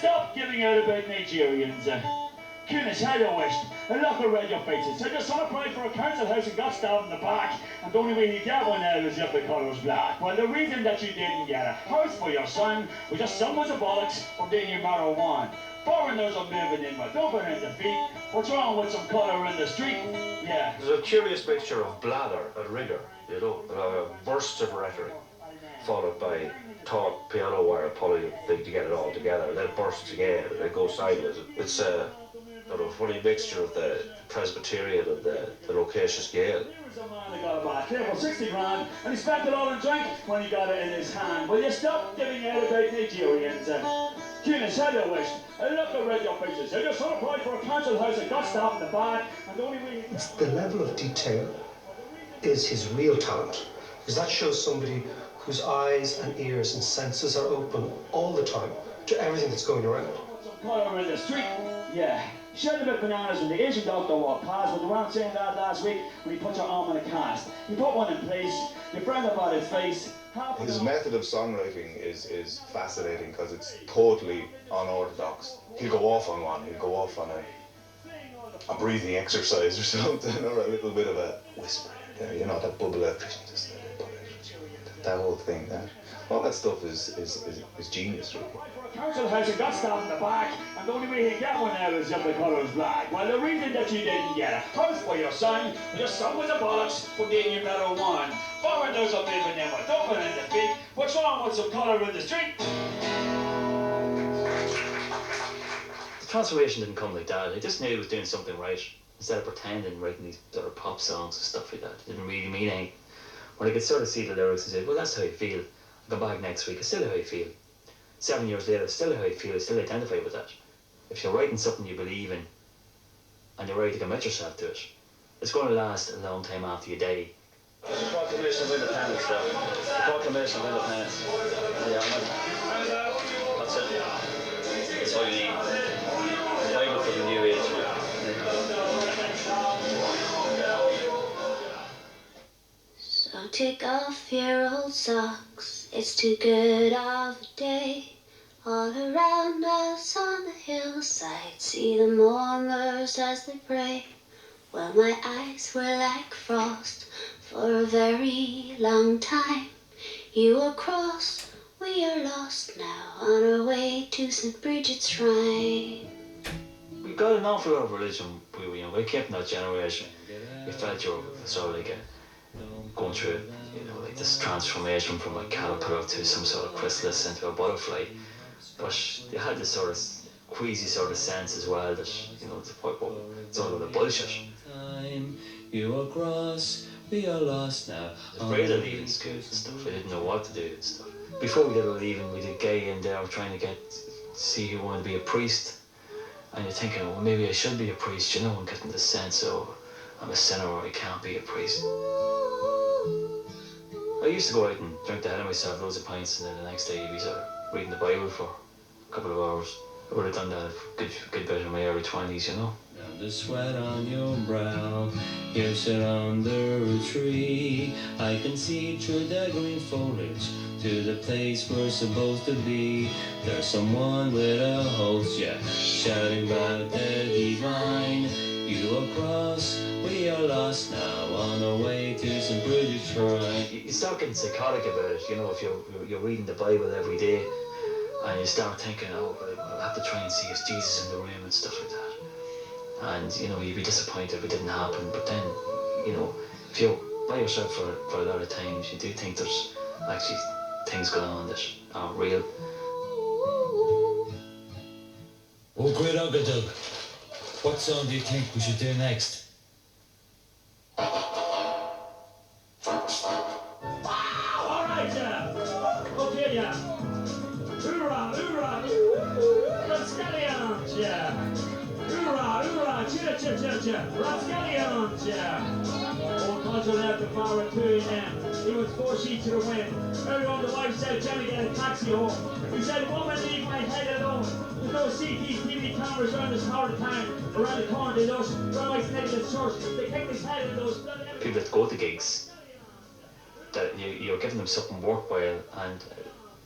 stop giving out about Nigerians? Goodness, how you wished. A lot of red your faces. So your son applied for a council house and got stabbed in the back, and the only way he got one now is if the colour's black. Well, the reason that you didn't get a house for your son was your son was a bollocks from being your marijuana. Foreigners are moving in with dumping in the feet. What's wrong with some colour in the street? Yeah. There's a curious mixture of blather and rigour, you know, bursts of rhetoric, followed by taut piano wire pulling to get it all together, and then it bursts again, and it goes sideways. It's a funny mixture of the Presbyterian and the loquacious Gael. There was a man that got a bath here for 60 grand, and he spent it all in drink when he got it in his hand. Will you stop giving out about Nigerians? Goodness, how you wished. Look at red your faces. I just applied for a council house and got stabbed in the back, and the only way... The level of detail is his real talent, because that shows somebody whose eyes and ears and senses are open all the time to everything that's going around. Some colour in the street? Yeah. Shared a bit of bananas when the Asian doctor walked past, but they weren't saying that last week when he put your arm in a cast. He put one in place, your friend about his face. His method of songwriting is fascinating because it's totally unorthodox. He'll go off on one, he'll go off on a breathing exercise or something, or a little bit of a whisper there, you know, that bubble electricity, just that whole thing, all that stuff is genius, really. Council house and got stabbed in the back, and the only way he got one now is if the colour's black. Well, the reason that you didn't get a house for your son was a bollocks for being your marijuana. Foreigners are moving in with dumping in the feet. What's wrong with some colour in the street? The transformation didn't come like that. I just knew he was doing something right. Instead of pretending, writing these sort of pop songs and stuff like that. It didn't really mean anything. When I could sort of see the lyrics and say, well, that's how you feel. I come back next week, it's still how you feel. 7 years later, it's still how you feel, I still identify with that. If you're writing something you believe in, and you're ready to commit yourself to it, it's going to last a long time after you die. The Proclamation of Independence, though. The Proclamation of Independence. Yeah, that's it. That's all you need. The Bible for the new age, man. So take off your old socks, it's too good of a day. All around us on the hillside, see the mourners as they pray. Well, my eyes were like frost for a very long time. You are cross, we are lost now, on our way to St. Bridget's shrine. We got an awful lot of religion. We came from that generation. You felt you were sort of like going through, like this transformation from a caterpillar to some sort of chrysalis into a butterfly. But you had this sort of queasy sort of sense as well that, it's all of the bullshit. You are cross, we are lost now. I was afraid of leaving school and stuff. I didn't know what to do and stuff. Before we did leaving, we did gay in there trying to see who wanted to be a priest. And you're thinking, well, maybe I should be a priest, and getting the sense, I'm a sinner or I can't be a priest. I used to go out and drink the hell of myself, loads of pints, and then the next day you'd be sort of reading the Bible for a couple of hours. I would have done that a good bit in my early 20s, Now the sweat on your brow, you sit under a tree. I can see through the green foliage to the place we're supposed to be. There's someone with a hose, shouting about the divine. You are cross, we are lost now, on our way to St. Bridget's shrine. You start getting psychotic about it, if you're reading the Bible every day, and you start thinking, I'll have to try and see is Jesus in the room and stuff like that. And, you'd be disappointed if it didn't happen, but then, if you're by yourself for a lot of times, you do think there's actually things going on that aren't real. Oh, great Ogadug. What song do you think we should do next? Hoorah, hoorah, Rapscallions, Hoorah, hoorah, cheer, cheer, cheer, cheer, Rapscallions, Old Culture left the power at 2 a.m. He was 4 sheets to the wind. Earlier on, the wife said, Johnny, get a taxi home. He said, woman, leave my head alone. There's no CCTV cameras around this part of town. Around the corner, they don't. Around my Canadian church, they kick his head in those bloody... People that go to gigs, that you're giving them something worthwhile, and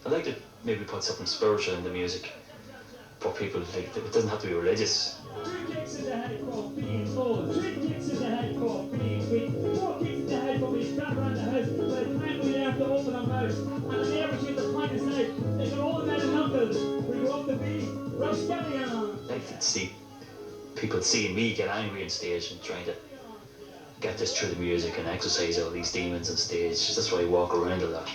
I like to maybe put something spiritual in the music. for people, like, it doesn't have to be religious. 3 kicks in the head from being told, 3 kicks in the head from being weak, 4 kicks in the head from being trapped around the house by the time we learn to open our mouths. And the neighbours used to point us out, they can all men and uncles, we go up the beat, Roskelion. I like to see people seeing me get angry on stage and trying to get this through the music and exercise all these demons on stage. That's why I walk around a lot.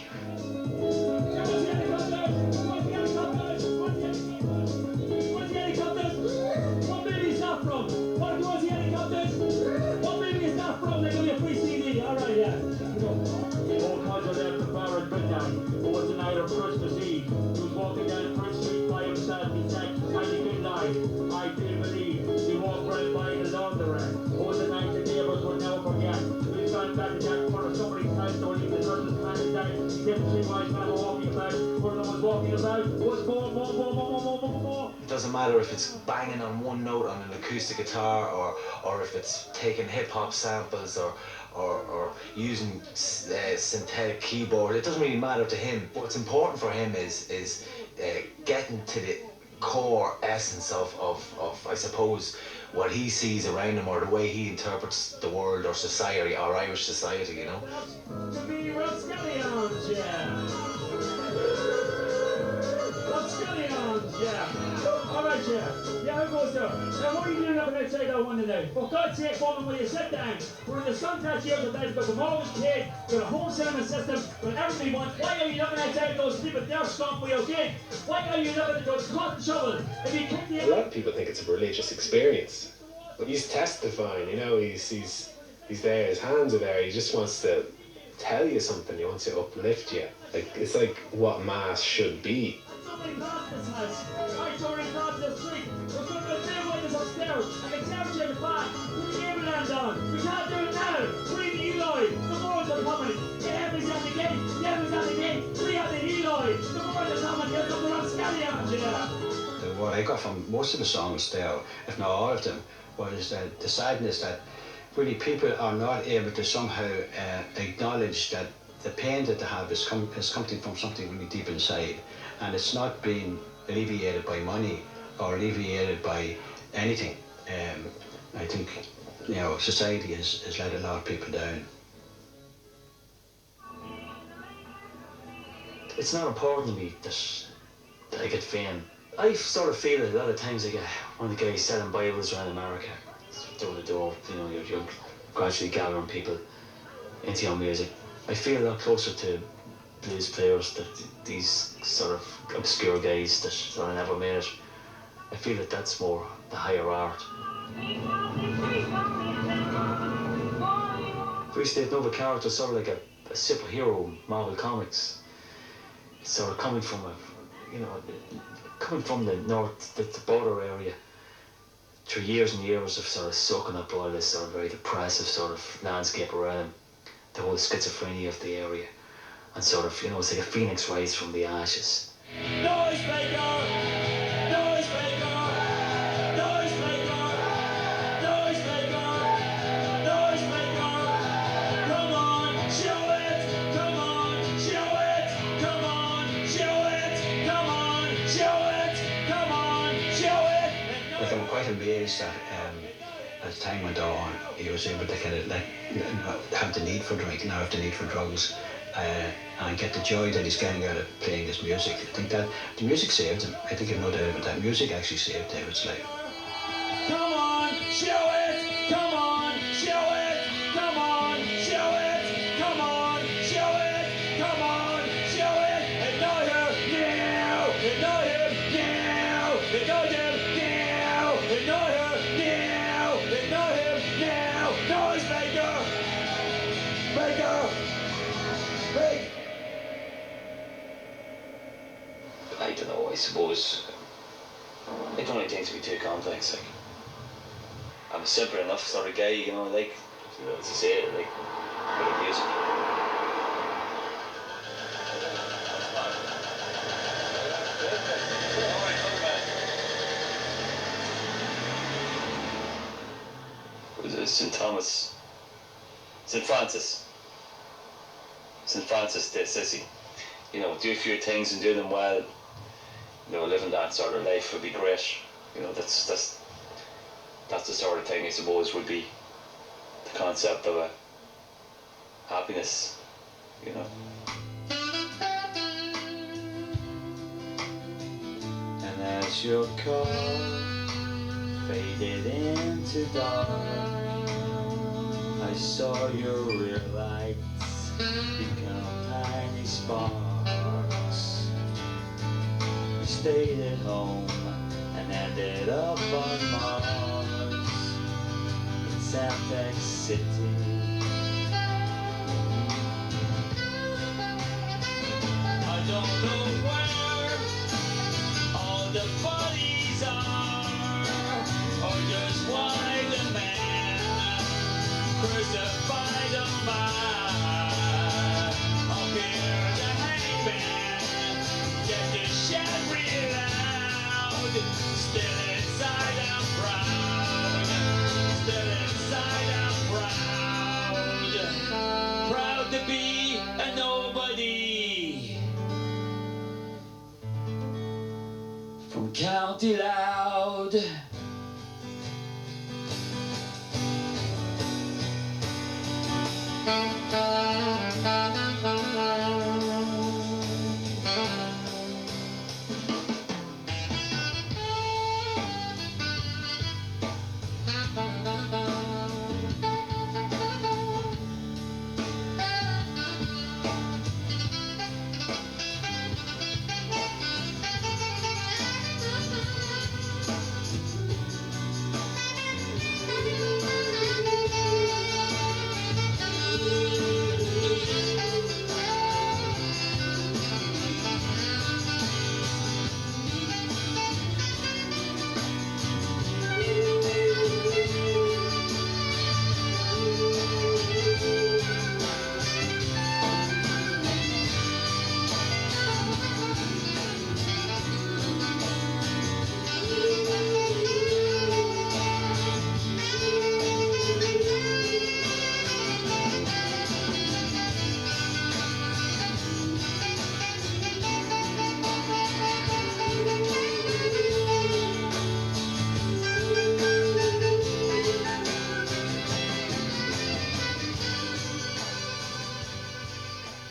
Christmas Eve, he was walking down First Street by himself. He said, I didn't lie, I didn't believe. He walked right by the laundrette. Oh, the night the neighbours would never forget. He found back again for somebody's house, don't even the Christmas man is dead. He didn't see why his man was walking about. One of them was walking about, was more. It doesn't matter if it's banging on one note on an acoustic guitar or if it's taking hip-hop samples or using synthetic keyboard. It doesn't really matter to him. What's important for him is getting to the core essence of I suppose what he sees around him or the way he interprets the world or society or Irish society, you know. To be Roskelions, yeah. Roskelions, yeah. Alright, yeah. Yeah, who goes there? Now, what are you doing up outside that window now? For God's sake, woman, will you sit down? We're in the sunset years of life, but the mortgage paid, with a home cinema system, with everything we want. Why are you looking outside those people? They're skunk with your kid. Why are you looking at those cotton shovels? If you kick the... A lot of people think it's a religious experience. He's testifying, you know, he's there, his hands are there, he just wants to tell you something, he wants to uplift you. Like, it's like what Mass should be. Somebody passed this house. I saw it across the street. We're going to the windows upstairs. I can temperature the back. Put the ambulance on. We can't do it now. Free the Eloy. The morals are coming. The heavens at the gate. The heavens at the gate. Free out the Eloy. The morals are coming. Get them around Scallions, yeah. What I got from most of the songs there, if not all of them, was the sadness that really people are not able to somehow acknowledge that the pain that they have is coming from something really deep inside, and it's not being alleviated by money or alleviated by anything. I think, you know, society has let a lot of people down. It's not important to me that I get fame. I sort of feel it a lot of times like one of the guys selling Bibles around America, door to door, you know, you're gradually gathering people into your music. I feel a lot closer to blues players, that these sort of obscure guys that sort of never made it. I feel that that's more the higher art. We used to have another character, sort of like a superhero in Marvel Comics. It's sort of coming from coming from the north, the border area, through years and years of sort of soaking up all this sort of very depressive sort of landscape around him, the whole schizophrenia of the area, and sort of, you know, it's like a phoenix rise from the ashes. Noise maker! Noise maker! Noise maker! Noise maker! Noise maker! Come on, show it! Come on, show it! Come on, show it! Come on, show it! Come on, show it! Like, I'm quite amazed that as time went on, he was able to kind of not have the need for drinking, not have the need for drugs, and get the joy that he's getting out of playing his music. I think that the music saved him. I think you've no doubt about that. Music actually saved David's life. Come on, show it! Come on, show it! Come on, show it! Come on, show it! Come on, show it! And not here now! And not here now! And not here now! And not here now! And not here now! Noise maker! Maker! Make! I don't know, I suppose I don't like things to be too complex. Like, I'm a simple enough sort of guy, you know, like, you know, to say it, like, with music. Was it St. Francis de Assisi? You know, do a few things and do them well, you know, living that sort of life would be great. You know, that's the sort of thing I suppose would be the concept of a happiness, you know. And as your car faded into dark, I saw your rear lights become tiny sparks. I stayed at home and ended up on Mars, in Santex City. I don't know where all the bodies are, or just why the man crucified a man. Up here the hangman get the shed real loud. Still inside I'm proud. Still inside I'm proud. Proud to be a nobody. From County Loud.